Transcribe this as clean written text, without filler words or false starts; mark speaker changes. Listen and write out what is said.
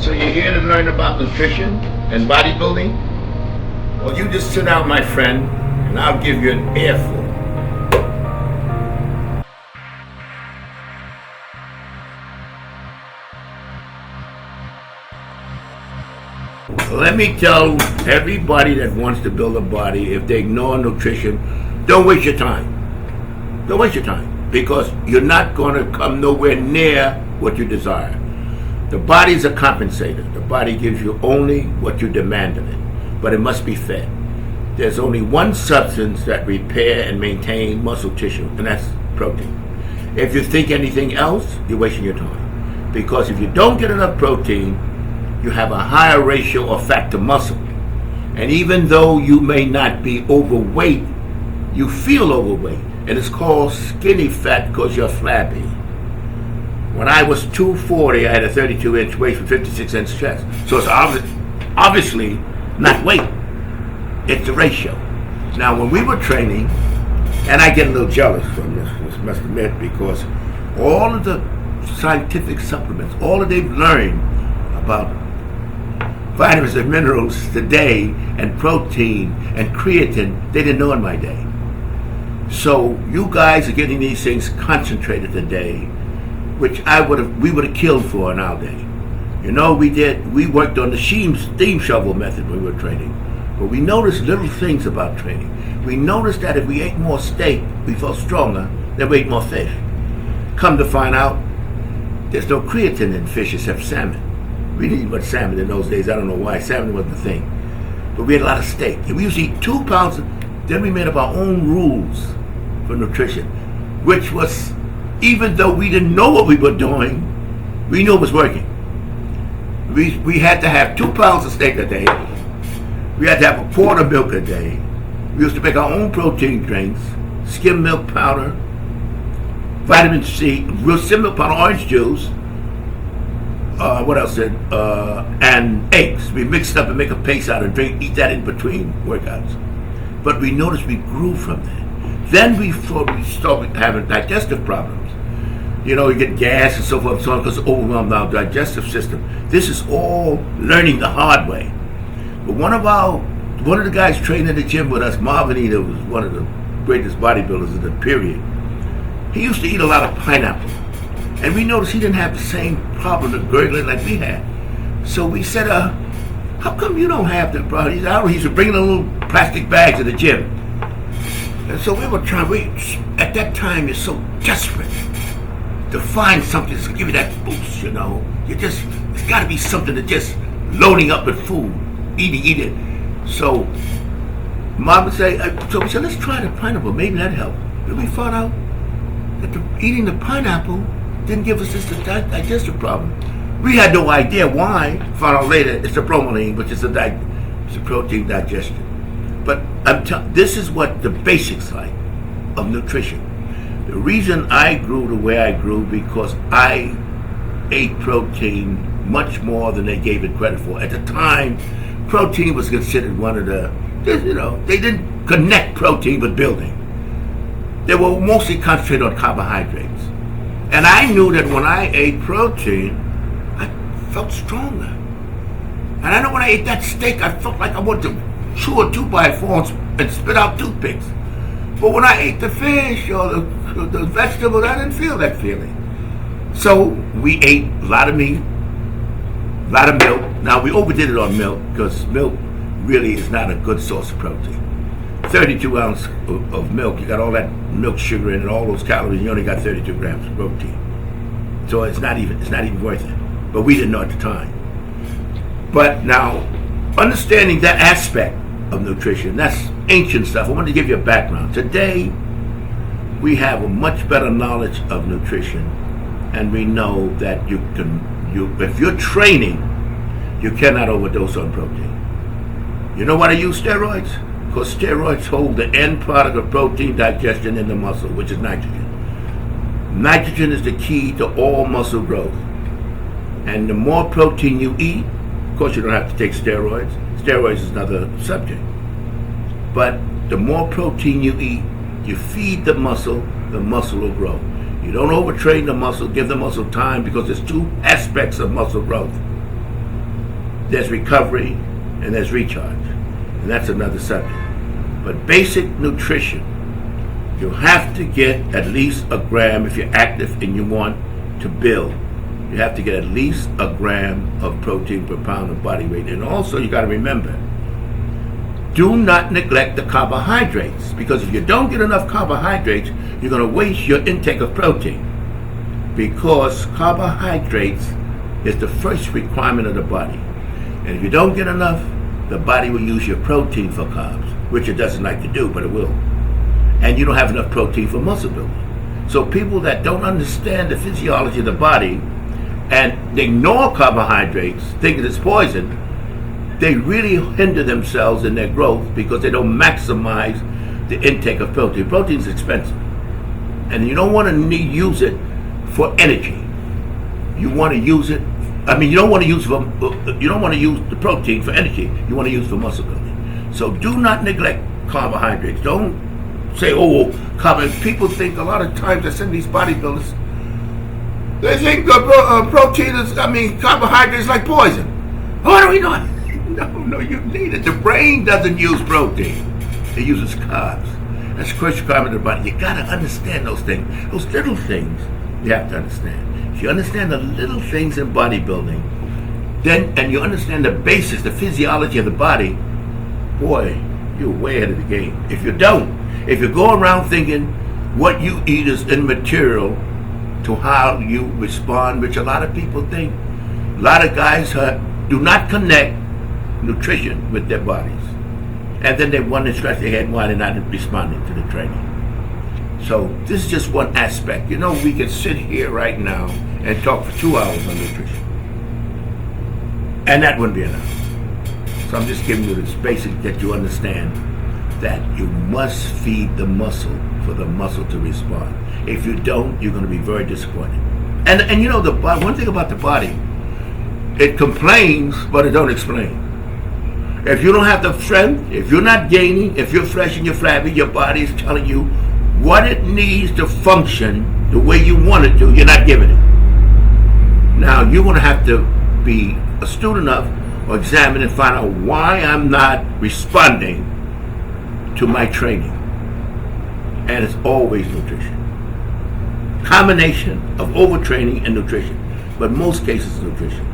Speaker 1: So you're here to learn about nutrition and bodybuilding? Well, you just sit out, my friend, and I'll give you an earful. Let me tell everybody that wants to build a body, if they ignore nutrition, don't waste your time. Don't waste your time, because you're not going to come nowhere near what you desire. The body's a compensator. The body gives you only what you demand of it, but it must be fed. There's only one substance that repair and maintain muscle tissue, and that's protein. If you think anything else, you're wasting your time. Because if you don't get enough protein, you have a higher ratio of fat to muscle. And even though you may not be overweight, you feel overweight. And it's called skinny fat because you're flabby. When I was 240, I had a 32-inch waist with 56-inch chest. So it's obviously not weight. It's the ratio. Now, when we were training, and I get a little jealous from this, must admit, because all of the scientific supplements, all that they've learned about vitamins and minerals today, and protein and creatine, they didn't know in my day. So you guys are getting these things concentrated today, which we would have killed for in our day. You know, we worked on the steam shovel method when we were training. But we noticed little things about training. We noticed that if we ate more steak, we felt stronger than we ate more fish. Come to find out, there's no creatine in fish except salmon. We didn't eat much salmon in those days. I don't know why. Salmon wasn't the thing. But we had a lot of steak. And we used to eat 2 pounds. Then we made up our own rules for nutrition, which was, even though we didn't know what we were doing, we knew it was working. We had to have 2 pounds of steak a day. We had to have a quart of milk a day. We used to make our own protein drinks, skim milk powder, vitamin C, real skim milk powder, orange juice, and eggs. We mixed up and make a paste out and eat that in between workouts. But we noticed we grew from that. Then we started having digestive problems. You know, you get gas and so forth and so on because it overwhelmed our digestive system. This is all learning the hard way. But one of the guys training in the gym with us, Marvin Eder, was one of the greatest bodybuilders of the period. He used to eat a lot of pineapple. And we noticed he didn't have the same problem of gurgling like we had. So we said, how come you don't have that problem? He said, he used to bring in a little plastic bag to the gym. And so we were trying, at that time, you're so desperate to find something that's going to give you that boost, you know. It's got to be something that just loading up with food, eat it. So Mom would say, so we said, let's try the pineapple, maybe that helped. And we found out that eating the pineapple didn't give us this digestive problem. We had no idea why. Found out later it's the bromelain, which is it's a protein digestion. But this is what the basics like of nutrition. The reason I grew the way I grew because I ate protein much more than they gave it credit for. At the time, protein was considered one of the, they didn't connect protein with building. They were mostly concentrated on carbohydrates. And I knew that when I ate protein, I felt stronger. And I know when I ate that steak, I felt like I wanted to chew a 2x4 and spit out toothpicks. But when I ate the fish or the vegetables, I didn't feel that feeling. So we ate a lot of meat, a lot of milk. Now we overdid it on milk because milk really is not a good source of protein. 32 ounces of milk, you got all that milk sugar in it, all those calories, you only got 32 grams of protein. So it's not even worth it. But we didn't know at the time. But now, understanding that aspect, of nutrition. That's ancient stuff. I want to give you a background. Today, we have a much better knowledge of nutrition, and we know that if you're training, you cannot overdose on protein. You know why I use steroids? Because steroids hold the end product of protein digestion in the muscle, which is nitrogen. Nitrogen is the key to all muscle growth. And the more protein you eat, of course you don't have to take steroids. Steroids is another subject. But the more protein you eat, you feed the muscle will grow. You don't overtrain the muscle, give the muscle time, because there's two aspects of muscle growth. There's recovery and there's recharge. And that's another subject. But basic nutrition, you have to get at least a gram if you're active and you want to build. You have to get at least a gram of protein per pound of body weight. And also you got to remember, do not neglect the carbohydrates, because if you don't get enough carbohydrates, you're going to waste your intake of protein, because carbohydrates is the first requirement of the body. And if you don't get enough, the body will use your protein for carbs, which it doesn't like to do, but it will. And you don't have enough protein for muscle building. So people that don't understand the physiology of the body and they ignore carbohydrates, thinking it's poison, they really hinder themselves in their growth because they don't maximize the intake of protein. Protein is expensive, and you don't want to use it for energy. You want to use it. You don't want to use the protein for energy. You want to use it for muscle building. So do not neglect carbohydrates. Don't say, carbohydrates. People think a lot of times I send these bodybuilders, they think protein is, carbohydrates like poison. What do we know? No, you need it. The brain doesn't use protein. It uses carbs. That's crucial carbon in the body. You got to understand those things. Those little things you have to understand. If you understand the little things in bodybuilding, and you understand the basics, the physiology of the body, boy, you're way ahead of the game. If you don't, if you go around thinking what you eat is immaterial to how you respond, which a lot of people think, a lot of guys do not connect nutrition with their bodies. And then they wonder, scratch their head, why they're not responding to the training. So this is just one aspect. We can sit here right now and talk for 2 hours on nutrition. And that wouldn't be enough. So I'm just giving you this basic that you understand that you must feed the muscle for the muscle to respond. If you don't, you're going to be very disappointed. And the one thing about the body, it complains, but it don't explain. If you don't have the strength, if you're not gaining, if you're fresh and you're flabby, your body is telling you what it needs to function the way you want it to, you're not giving it. Now, you're going to have to be astute enough or examine and find out why I'm not responding to my training. And it's always nutrition. Combination of overtraining and nutrition. But most cases, nutrition.